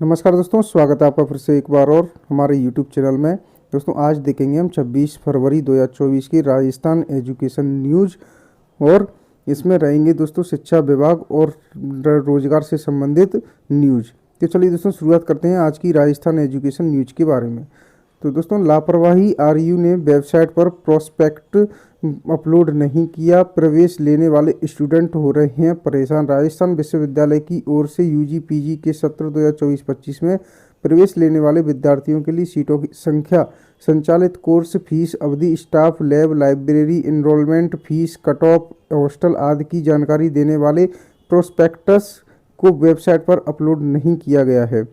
नमस्कार दोस्तों, स्वागत है आपका फिर से एक बार और हमारे यूट्यूब चैनल में। दोस्तों आज देखेंगे हम 26 फरवरी 2024 की राजस्थान एजुकेशन न्यूज़ और इसमें रहेंगे दोस्तों शिक्षा विभाग और रोजगार से संबंधित न्यूज़। तो चलिए दोस्तों शुरुआत करते हैं आज की राजस्थान एजुकेशन न्यूज़ के बारे में। तो दोस्तों लापरवाही आरयू ने वेबसाइट पर प्रोस्पेक्ट अपलोड नहीं किया, प्रवेश लेने वाले स्टूडेंट हो रहे हैं परेशान। राजस्थान विश्वविद्यालय की ओर से यूजी पीजी के सत्र 2024-25 में प्रवेश लेने वाले विद्यार्थियों के लिए सीटों की संख्या, संचालित कोर्स फीस अवधि, staff, lab, library, enrolment fees, cut off, hostel आदि की जानकारी देने वाले प्रोस्पेक्टस को वेबसाइट पर अपलोड नहीं किया गया है।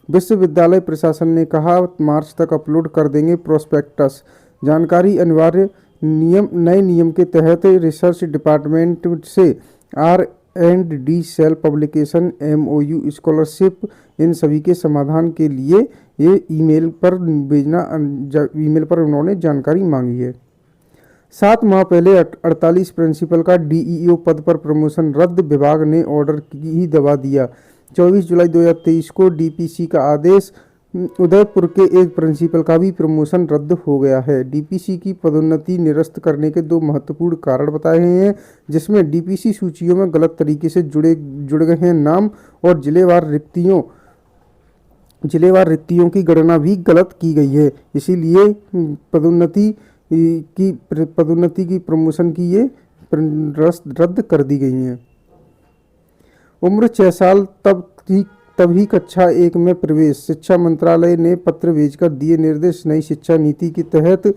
विश्वविद्यालय प्रशासन ने कहा मार्च तक अपलोड कर देंगे प्रोस्पेक्टस। जानकारी अनिवार्य नए नियम के तहत रिसर्च डिपार्टमेंट से R&D cell publication, MOU, scholarship, इन सभी के समाधान के लिए ये ईमेल पर उन्होंने जानकारी मांगी है। 7 माह पहले 48 प्रिंसिपल का DEO पद पर प्रमोशन रद्द, विभाग ने ऑर्डर ही दबा दिया। 24 जुलाई 2023 को DPC का आदेश, उदयपुर के एक प्रिंसिपल का भी प्रमोशन रद्द हो गया है। DPC की पदोन्नति निरस्त करने के 2 महत्वपूर्ण कारण बताए गए हैं, जिसमें DPC सूचियों में गलत तरीके से जुड़ गए हैं नाम और जिलेवार रिक्तियों की गणना भी गलत की गई है। इसीलिए पदोन्नति की प्रमोशन की ये रद्द कर दी गई है। उम्र 6 साल तभी कक्षा 1 में प्रवेश, शिक्षा मंत्रालय ने पत्र भेजकर दिए निर्देश। नई शिक्षा नीति के तहत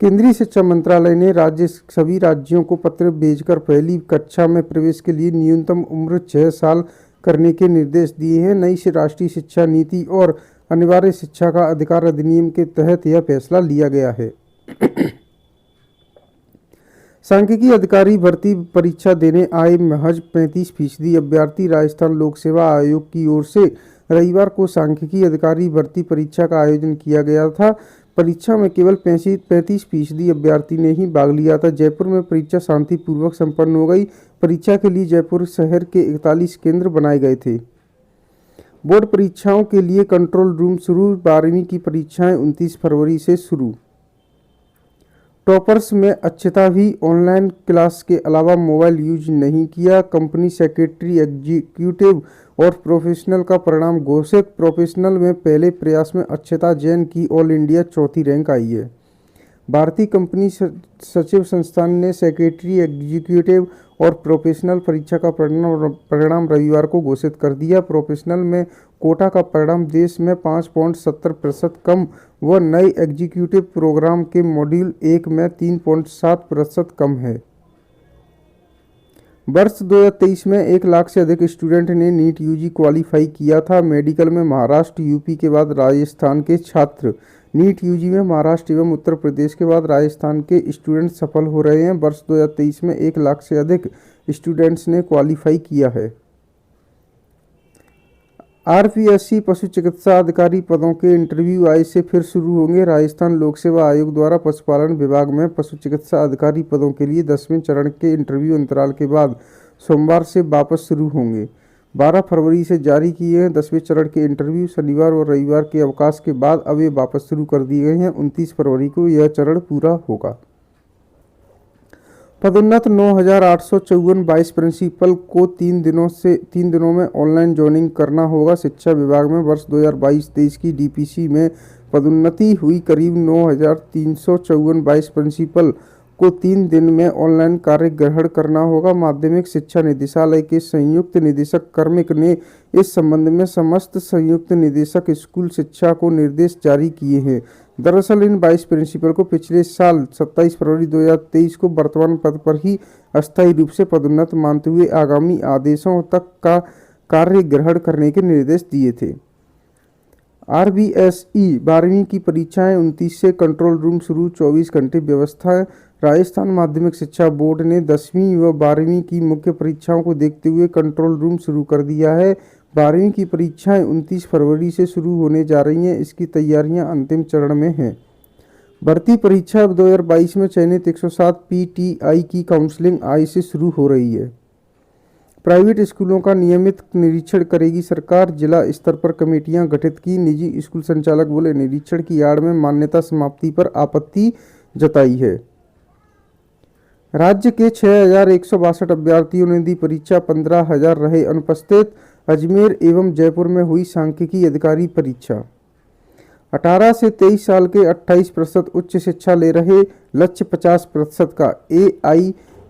केंद्रीय शिक्षा मंत्रालय ने सभी राज्यों को पत्र भेजकर पहली कक्षा में प्रवेश के लिए न्यूनतम उम्र 6 साल करने के निर्देश दिए हैं। नई राष्ट्रीय शिक्षा नीति और अनिवार्य शिक्षा का अधिकार अधिनियम के तहत यह फैसला लिया गया है। सांख्यिकी अधिकारी भर्ती परीक्षा देने आए महज 35% अभ्यर्थी। राजस्थान लोक सेवा आयोग की ओर से रविवार को सांख्यिकी अधिकारी भर्ती परीक्षा का आयोजन किया गया था। परीक्षा में केवल 35% अभ्यर्थी ने ही भाग लिया था। जयपुर में परीक्षा शांतिपूर्वक संपन्न हो गई। परीक्षा के लिए जयपुर शहर के 41 केंद्र बनाए गए थे। बोर्ड परीक्षाओं के लिए कंट्रोल रूम शुरू, 12वीं की परीक्षाएं 29 फरवरी से शुरू। टॉपर्स में अच्छता भी, ऑनलाइन क्लास के अलावा मोबाइल यूज नहीं किया। कंपनी सेक्रेटरी, एग्जीक्यूटिव और प्रोफेशनल का परिणाम घोषित। प्रोफेशनल में पहले प्रयास में अच्छता जैन की ऑल इंडिया चौथी रैंक आई है। भारतीय कंपनी सचिव संस्थान ने सेक्रेटरी, एग्जीक्यूटिव और प्रोफेशनल परीक्षा का परिणाम रविवार को घोषित कर दिया। प्रोफेशनल में कोटा का परिणाम देश में 5.70% कम व नए एग्जीक्यूटिव प्रोग्राम के मॉड्यूल 1 में 3.7% कम है। वर्ष 2023 में 1 लाख से अधिक स्टूडेंट ने नीट यूजी क्वालिफाई किया था। मेडिकल में महाराष्ट्र, यूपी के बाद राजस्थान के छात्र। नीट यूजी में महाराष्ट्र एवं उत्तर प्रदेश के बाद राजस्थान के स्टूडेंट सफल हो रहे हैं। वर्ष 2023 में 1 लाख से अधिक स्टूडेंट्स ने क्वालिफाई किया है। RPSC पशु चिकित्सा अधिकारी पदों के इंटरव्यू आज से फिर शुरू होंगे। राजस्थान लोक सेवा आयोग द्वारा पशुपालन विभाग में पशु चिकित्सा अधिकारी पदों के लिए 10वें चरण के इंटरव्यू अंतराल के बाद सोमवार से वापस शुरू होंगे। 12 फरवरी से जारी किए हैं 10वें चरण के इंटरव्यू। शनिवार और रविवार के अवकाश के बाद अब ये वापस शुरू कर दिए गए हैं। 29 फरवरी को यह चरण पूरा होगा। पदोन्नत 9,854 22 प्रिंसिपल को 3 दिनों में ऑनलाइन ज्वाइनिंग करना होगा। शिक्षा विभाग में वर्ष 2022-23 की DPC में पदोन्नति हुई। करीब 9,354 22 प्रिंसिपल को 3 दिन में ऑनलाइन कार्य ग्रहण करना होगा। माध्यमिक शिक्षा निदेशालय के संयुक्त निदेशक कार्मिक ने इस संबंध में समस्त संयुक्त निदेशक स्कूल शिक्षा को निर्देश जारी किए हैं। दरअसल इन 22 प्रिंसिपल को पिछले साल 27 फरवरी 2023 को वर्तमान पद पर ही अस्थायी रूप से पदोन्नत मानते हुए आगामी आदेशों तक का कार्य ग्रहण करने के निर्देश दिए थे। RBSE 12वीं की परीक्षाएं 29 से, कंट्रोल रूम शुरू, 24 घंटे व्यवस्था। राजस्थान माध्यमिक शिक्षा बोर्ड ने 10वीं व 12वीं की मुख्य परीक्षाओं को देखते हुए कंट्रोल रूम शुरू कर दिया है। 12वीं की परीक्षाएं 29 फरवरी से शुरू होने जा रही हैं। इसकी तैयारियां अंतिम चरण में हैं। भर्ती परीक्षा 2022 में चयनित 107 PTI की काउंसलिंग आज से शुरू हो रही है। प्राइवेट स्कूलों का नियमित निरीक्षण करेगी सरकार, जिला स्तर पर कमेटियां गठित की। निजी स्कूल संचालक बोले निरीक्षण की आड़ में मान्यता समाप्ति पर आपत्ति जताई है। राज्य के 6,162 अभ्यर्थियों ने दी परीक्षा, 15,000 रहे अनुपस्थित। अजमेर एवं जयपुर में हुई सांख्यिकी अधिकारी परीक्षा। 18 से 23 साल के 28% उच्च शिक्षा ले रहे, लक्ष्य 50% का।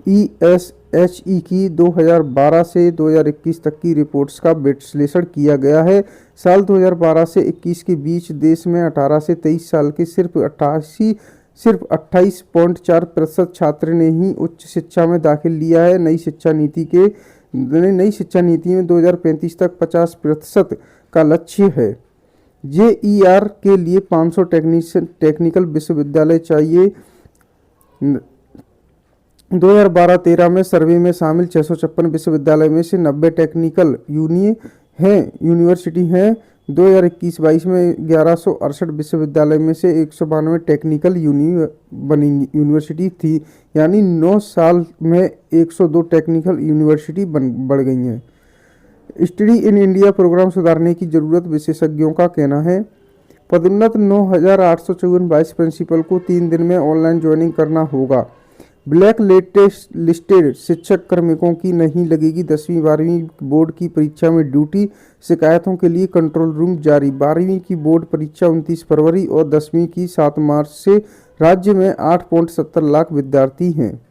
AIESHE की 2012 से 2021 तक की रिपोर्ट्स का विश्लेषण किया गया है। साल 2012 से 21 के बीच देश में 18 से 23 साल के सिर्फ 28.4% छात्र ने ही उच्च शिक्षा में दाखिल लिया है। नई शिक्षा नीति में 2035 तक 50% का लक्ष्य है। JER के लिए 500 टेक्निकल विश्वविद्यालय चाहिए। 2012-13 में सर्वे में शामिल 656 विश्वविद्यालय में से 90 टेक्निकल यूनिवर्सिटी हैं। 2021-22 में 1168 विश्वविद्यालय में से 192 टेक्निकल यूनिवर्सिटी थी, यानी 9 साल में 102 टेक्निकल यूनिवर्सिटी बढ़ गई हैं। स्टडी इन इंडिया प्रोग्राम सुधारने की जरूरत, विशेषज्ञों का कहना है। पदोन्नत 9,854 वाइस प्रिंसिपल को 3 दिन में ऑनलाइन ज्वाइनिंग करना होगा। ब्लैक लिस्टेड शिक्षक कार्मिकों की नहीं लगेगी 10वीं 12वीं बोर्ड की परीक्षा में ड्यूटी, शिकायतों के लिए कंट्रोल रूम जारी। 12वीं की बोर्ड परीक्षा 29 फरवरी और 10वीं की 7 मार्च से। राज्य में 8.70 लाख विद्यार्थी हैं।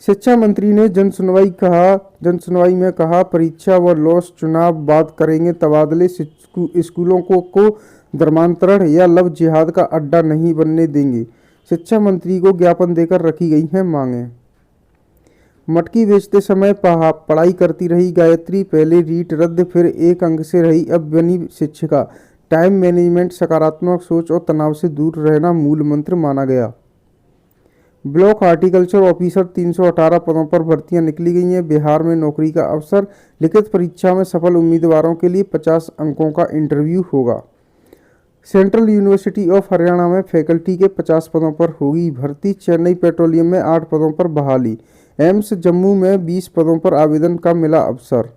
शिक्षा मंत्री ने जनसुनवाई में कहा परीक्षा व लॉस चुनाव बाद करेंगे तबादले, स्कूलों को धर्मांतरण या लव जिहाद का अड्डा नहीं बनने देंगे। शिक्षा मंत्री को ज्ञापन देकर रखी गई हैं मांगें। मटकी बेचते समय पढ़ाई करती रही गायत्री, पहले रीट रद्द फिर 1 अंक से रही, अब बनी शिक्षिका। टाइम मैनेजमेंट, सकारात्मक सोच और तनाव से दूर रहना मूल मंत्र माना गया। ब्लॉक हार्टिकल्चर ऑफिसर 318 पदों पर भर्तियां निकली गई हैं। बिहार में नौकरी का अवसर, लिखित परीक्षा में सफल उम्मीदवारों के लिए 50 अंकों का इंटरव्यू होगा। सेंट्रल यूनिवर्सिटी ऑफ हरियाणा में फैकल्टी के 50 पदों पर होगी भर्ती। चेन्नई पेट्रोलियम में 8 पदों पर बहाली। एम्स जम्मू में 20 पदों पर आवेदन का मिला अवसर।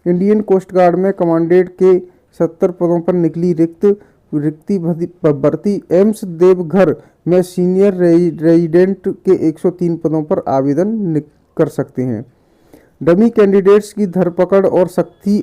इंडियन कोस्ट गार्ड में कमांडेंट के 70 पदों पर निकली रिक्ति भर्ती। एम्स देवघर में सीनियर रेजिडेंट के 103 पदों पर आवेदन कर सकते हैं। डमी कैंडिडेट्स की धरपकड़ और सख्ती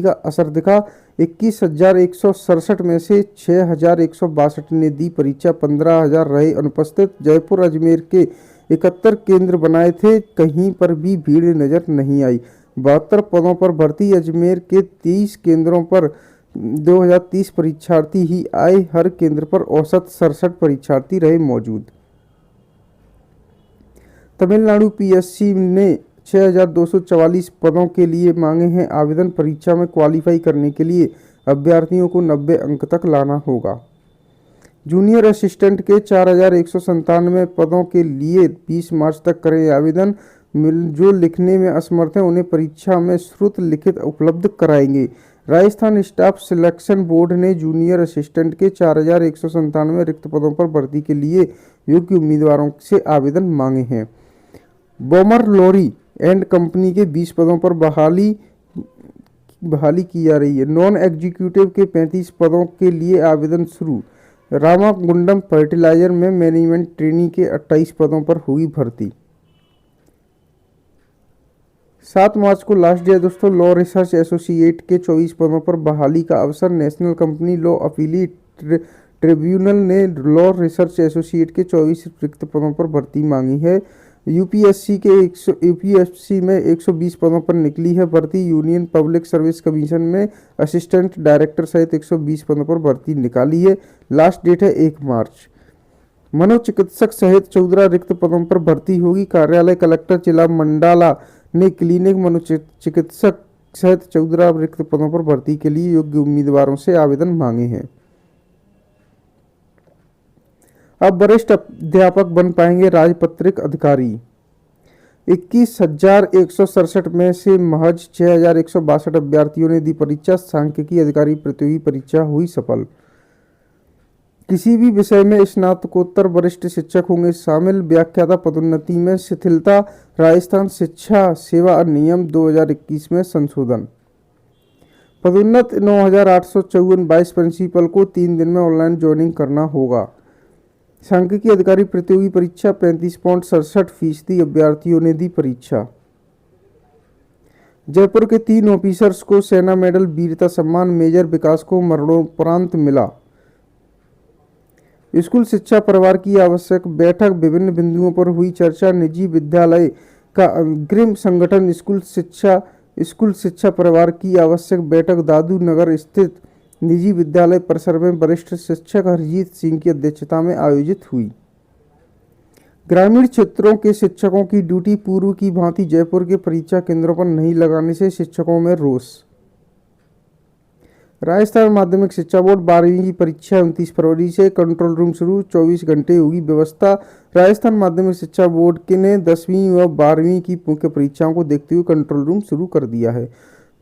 का असर दिखा। 21,167 में से 6,162 ने दी परीक्षा, 15,000 रहे अनुपस्थित। जयपुर अजमेर के 71 केंद्र बनाए थे, कहीं पर भी भीड़ नजर नहीं आई। 72 पदों पर भर्ती। अजमेर के 23 केंद्रों पर 2030 परीक्षार्थी ही आए। हर केंद्र पर औसत 67 परीक्षार्थी रहे मौजूद। तमिलनाडु PSC ने 6,244 पदों के लिए मांगे हैं आवेदन। परीक्षा में क्वालिफाई करने के लिए अभ्यर्थियों को 90 अंक तक लाना होगा। जूनियर असिस्टेंट के 4,197 पदों के लिए 20 मार्च तक करें आवेदन। जो लिखने में असमर्थ हैं उन्हें परीक्षा में श्रुत लिखित उपलब्ध कराएंगे। राजस्थान स्टाफ सिलेक्शन बोर्ड ने जूनियर असिस्टेंट के 4,197 रिक्त पदों पर भर्ती के लिए योग्य उम्मीदवारों से आवेदन मांगे हैं। बोमर लॉरी एंड कंपनी के 20 पदों पर बहाली की जा रही है। नॉन एग्जीक्यूटिव के 35 पदों के लिए आवेदन शुरू। रामागुंडम फर्टिलाइजर में मैनेजमेंट ट्रेनी के 28 पदों पर होगी भर्ती। 7 मार्च को लास्ट डे है दोस्तों। लॉ रिसर्च एसोसिएट के 24 पदों पर बहाली का अवसर। नेशनल कंपनी लॉ अपीलीट ट्रिब्यूनल ने लॉ रिसर्च एसोसिएट के 24 रिक्त पदों पर भर्ती मांगी है। यूपीएससी में 120 पदों पर निकली है भर्ती। यूनियन पब्लिक सर्विस कमीशन में असिस्टेंट डायरेक्टर सहित 120 पदों पर भर्ती निकाली है। लास्ट डेट है 1 मार्च। मनोचिकित्सक सहित 14 रिक्त पदों पर भर्ती होगी। कार्यालय कलेक्टर जिला मंडाला ने क्लिनिक मनोचिकित्सक सहित 14 रिक्त पदों पर भर्ती के लिए योग्य उम्मीदवारों से आवेदन मांगे हैं। अब वरिष्ठ अध्यापक बन पाएंगे राजपत्रित अधिकारी। 21,167 में से महज 6,162 अभ्यर्थियों ने दी परीक्षा। सांख्यिकी अधिकारी प्रतियोगी परीक्षा हुई सफल। किसी भी विषय में स्नातकोत्तर वरिष्ठ शिक्षक होंगे शामिल। व्याख्याता पदोन्नति में शिथिलता। राजस्थान शिक्षा सेवा अधिनियम 2021 में संशोधन। पदोन्नत 9,854 वाइस प्रिंसिपल को 3 दिन में ऑनलाइन ज्वाइनिंग करना होगा। सांख्यिकी अधिकारी प्रतियोगी परीक्षा 35.67% अभ्यर्थियों ने दी परीक्षा। जयपुर के 3 ऑफिसर्स को सेना मेडल वीरता सम्मान। मेजर विकास को मरणोपरांत मिला। स्कूल शिक्षा परिवार की आवश्यक बैठक। विभिन्न बिंदुओं पर हुई चर्चा। निजी विद्यालय का अग्रिम संगठन स्कूल शिक्षा परिवार की आवश्यक बैठक दादू नगर स्थित निजी विद्यालय परिसर में वरिष्ठ शिक्षक हरजीत सिंह की अध्यक्षता में आयोजित हुई। ग्रामीण क्षेत्रों के शिक्षकों की ड्यूटी पूर्व की भांति जयपुर के परीक्षा केंद्रों पर नहीं लगाने से शिक्षकों में रोष। राजस्थान माध्यमिक शिक्षा बोर्ड 12वीं की परीक्षा 29 फरवरी से। कंट्रोल रूम शुरू। 24 घंटे होगी व्यवस्था। राजस्थान माध्यमिक शिक्षा बोर्ड के ने 10वीं व 12वीं की मुख्य परीक्षाओं को देखते हुए कंट्रोल रूम शुरू कर दिया है।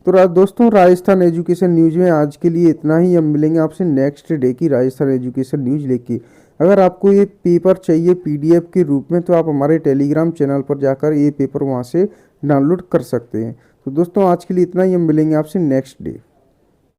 तो दोस्तों, राजस्थान एजुकेशन न्यूज में आज के लिए इतना ही। हम मिलेंगे आपसे नेक्स्ट डे की राजस्थान एजुकेशन न्यूज लेके। अगर आपको ये पेपर चाहिए PDF के रूप में तो आप हमारे टेलीग्राम चैनल पर जाकर ये पेपर वहाँ से डाउनलोड कर सकते हैं। तो दोस्तों, आज के लिए इतना ही। हम मिलेंगे आपसे नेक्स्ट डे।